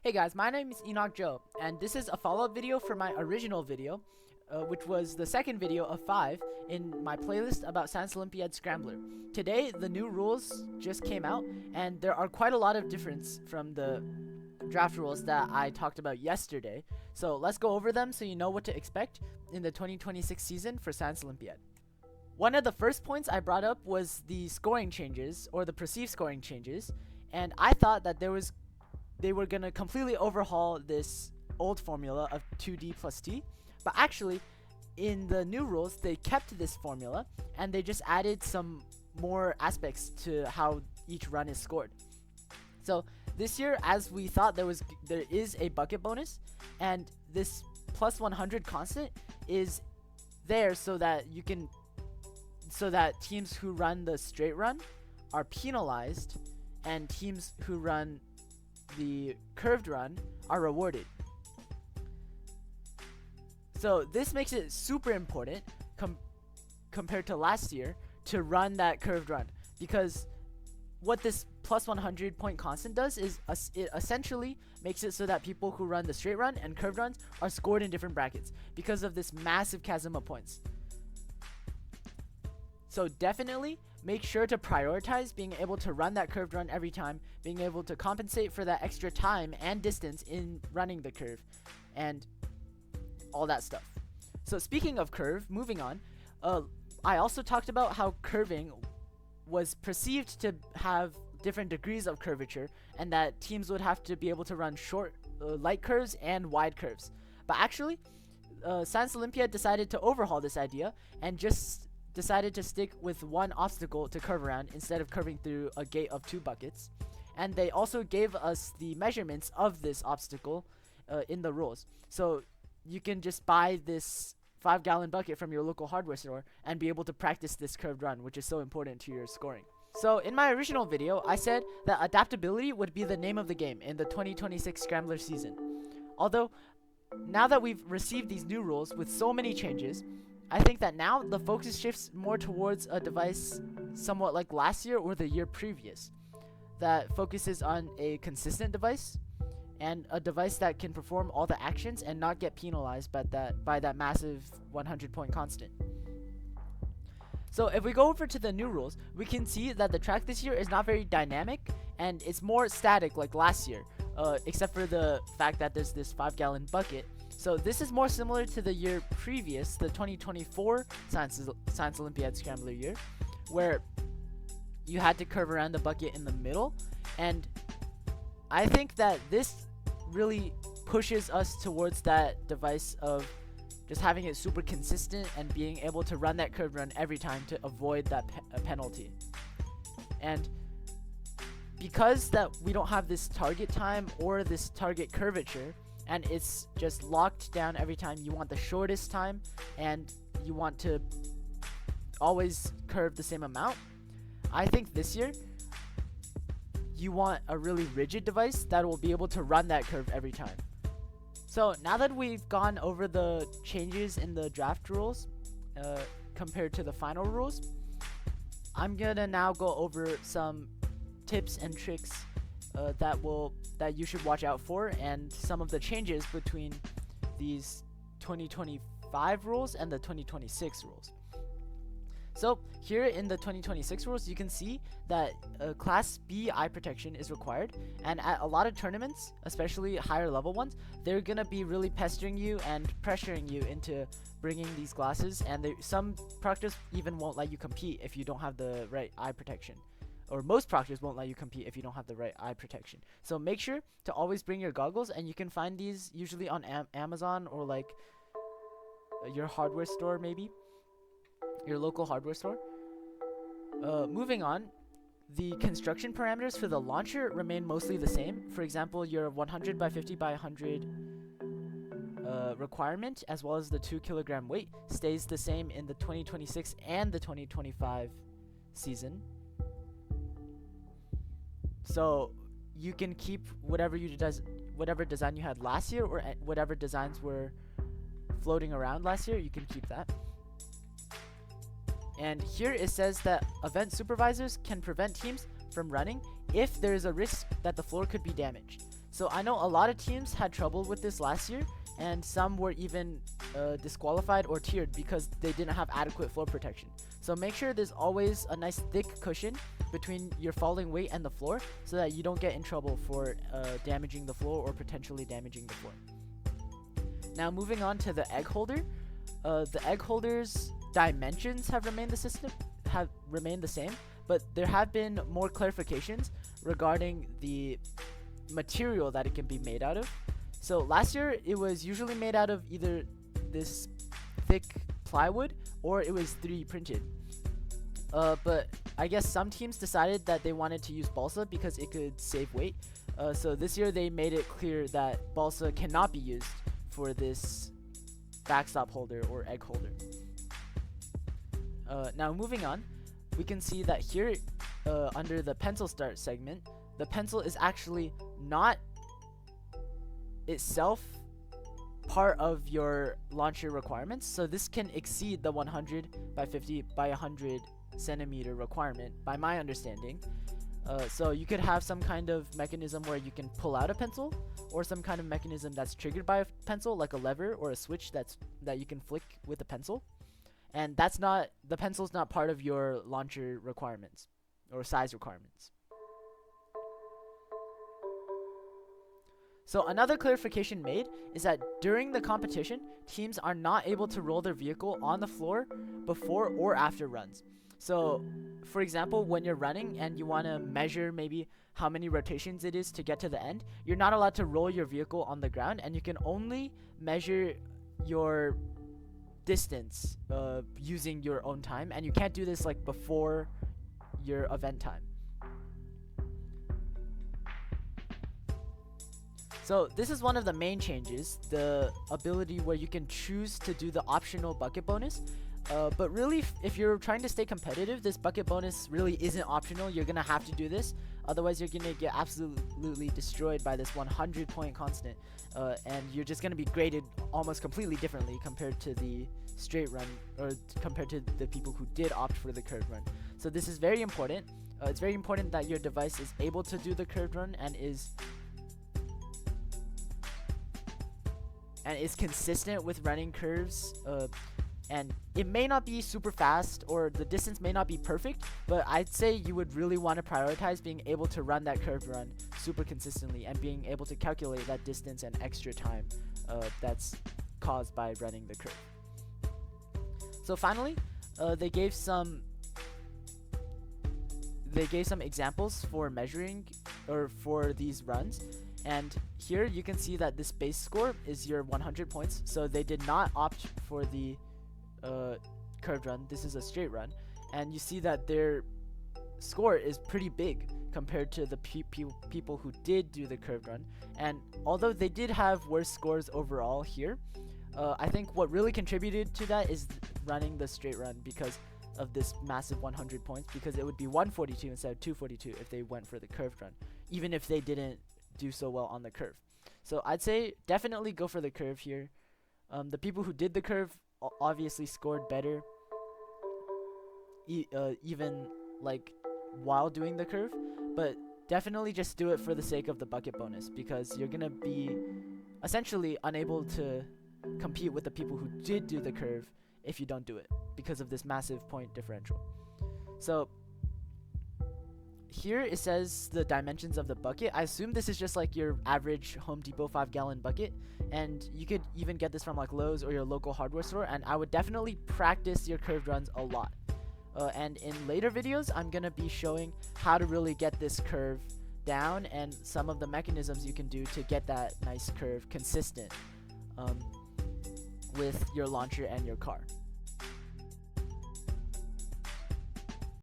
Hey guys, my name is Enoch Joe, and this is a follow-up video for my original video, which was the second video of 5 in my playlist about Science Olympiad Scrambler. Today, the new rules just came out, and there are quite a lot of difference from the draft rules that I talked about yesterday. So let's go over them so you know what to expect in the 2026 season for Science Olympiad. One of the first points I brought up was the scoring changes, or the perceived scoring changes, and I thought that they were gonna completely overhaul this old formula of 2D plus T, but actually in the new rules they kept this formula and they just added some more aspects to how each run is scored. So this year, as we thought, there is a bucket bonus, and this plus 100 constant is there so that teams who run the straight run are penalized and teams who run the curved run are rewarded. So this makes it super important compared to last year to run that curved run, because what this plus 100 point constant does is it essentially makes it so that people who run the straight run and curved runs are scored in different brackets because of this massive chasm of points. So definitely make sure to prioritize being able to run that curved run every time, being able to compensate for that extra time and distance in running the curve, and all that stuff. So speaking of curve, moving on, I also talked about how curving was perceived to have different degrees of curvature, and that teams would have to be able to run short, light curves and wide curves. But actually, Science Olympiad decided to overhaul this idea and just decided to stick with one obstacle to curve around instead of curving through a gate of 2 buckets. And they also gave us the measurements of this obstacle in the rules. So you can just buy this 5-gallon bucket from your local hardware store and be able to practice this curved run, which is so important to your scoring. So in my original video, I said that adaptability would be the name of the game in the 2026 Scrambler season. Although, now that we've received these new rules with so many changes, I think that now the focus shifts more towards a device somewhat like last year or the year previous, that focuses on a consistent device and a device that can perform all the actions and not get penalized by that massive 100 point constant. So if we go over to the new rules, we can see that the track this year is not very dynamic and it's more static like last year, except for the fact that there's this 5-gallon bucket. So this is more similar to the year previous, the 2024 Science Olympiad Scrambler year, where you had to curve around the bucket in the middle. And I think that this really pushes us towards that device of just having it super consistent and being able to run that curved run every time to avoid that penalty. And because that we don't have this target time or this target curvature, and it's just locked down every time, you want the shortest time and you want to always curve the same amount, I think this year you want a really rigid device that will be able to run that curve every time. So now that we've gone over the changes in the draft rules compared to the final rules, I'm gonna now go over some tips and tricks that you should watch out for, and some of the changes between these 2025 rules and the 2026 rules. So here in the 2026 rules, you can see that Class B eye protection is required, and at a lot of tournaments, especially higher level ones, they're gonna be really pestering you and pressuring you into bringing these glasses, and some proctors even won't let you compete if you don't have the right eye protection. Or most proctors won't let you compete if you don't have the right eye protection. So make sure to always bring your goggles, and you can find these usually on Amazon or like your hardware store, maybe your local hardware store. Moving on, the construction parameters for the launcher remain mostly the same. For example, your 100 by 50 by 100 requirement, as well as the 2 kilogram weight, stays the same in the 2026 and the 2025 season. So you can keep whatever design you had last year, or whatever designs were floating around last year, you can keep that. And here it says that event supervisors can prevent teams from running if there is a risk that the floor could be damaged. So I know a lot of teams had trouble with this last year, and some were even disqualified or tiered because they didn't have adequate floor protection. So make sure there's always a nice thick cushion between your falling weight and the floor so that you don't get in trouble for damaging the floor or potentially damaging the floor. Now moving on to the egg holder. The egg holder's dimensions have remained the same, but there have been more clarifications regarding the material that it can be made out of. So last year it was usually made out of either this thick plywood or it was 3D printed. But I guess some teams decided that they wanted to use balsa because it could save weight. So this year they made it clear that balsa cannot be used for this backstop holder or egg holder. Now moving on, we can see that here under the pencil start segment, the pencil is actually not itself part of your launcher requirements. So this can exceed the 100 by 50 by 100 centimeter requirement by my understanding. So you could have some kind of mechanism where you can pull out a pencil, or some kind of mechanism that's triggered by a pencil, like a lever or a switch that you can flick with a pencil. And the pencil's not part of your launcher requirements or size requirements. So another clarification made is that during the competition, teams are not able to roll their vehicle on the floor before or after runs. So, for example, when you're running and you want to measure maybe how many rotations it is to get to the end, you're not allowed to roll your vehicle on the ground, and you can only measure your distance using your own time, and you can't do this like before your event time. So this is one of the main changes, the ability where you can choose to do the optional bucket bonus. But really, if you're trying to stay competitive, this bucket bonus really isn't optional. You're going to have to do this. Otherwise, you're going to get absolutely destroyed by this 100-point constant. And you're just going to be graded almost completely differently compared to the straight run, or compared to the people who did opt for the curved run. So this is very important. It's very important that your device is able to do the curved run and is consistent with running curves. And it may not be super fast, or the distance may not be perfect, but I'd say you would really want to prioritize being able to run that curved run super consistently and being able to calculate that distance and extra time that's caused by running the curve. So finally, they gave some examples for measuring or for these runs. And here you can see that this base score is your 100 points. So they did not opt for the curved run. This is a straight run, and you see that their score is pretty big compared to the people who did do the curved run. And although they did have worse scores overall here, I think what really contributed to that is running the straight run because of this massive 100 points, because it would be 142 instead of 242 if they went for the curved run, even if they didn't do so well on the curve. So I'd say definitely go for the curve here. The people who did the curve obviously scored better, even like while doing the curve, but definitely just do it for the sake of the bucket bonus, because you're gonna be essentially unable to compete with the people who did do the curve if you don't do it because of this massive point differential. So here it says the dimensions of the bucket. I assume this is just like your average Home Depot 5-gallon bucket, and you could even get this from like Lowe's or your local hardware store. And I would definitely practice your curved runs a lot. And in later videos, I'm gonna be showing how to really get this curve down and some of the mechanisms you can do to get that nice curve consistent with your launcher and your car.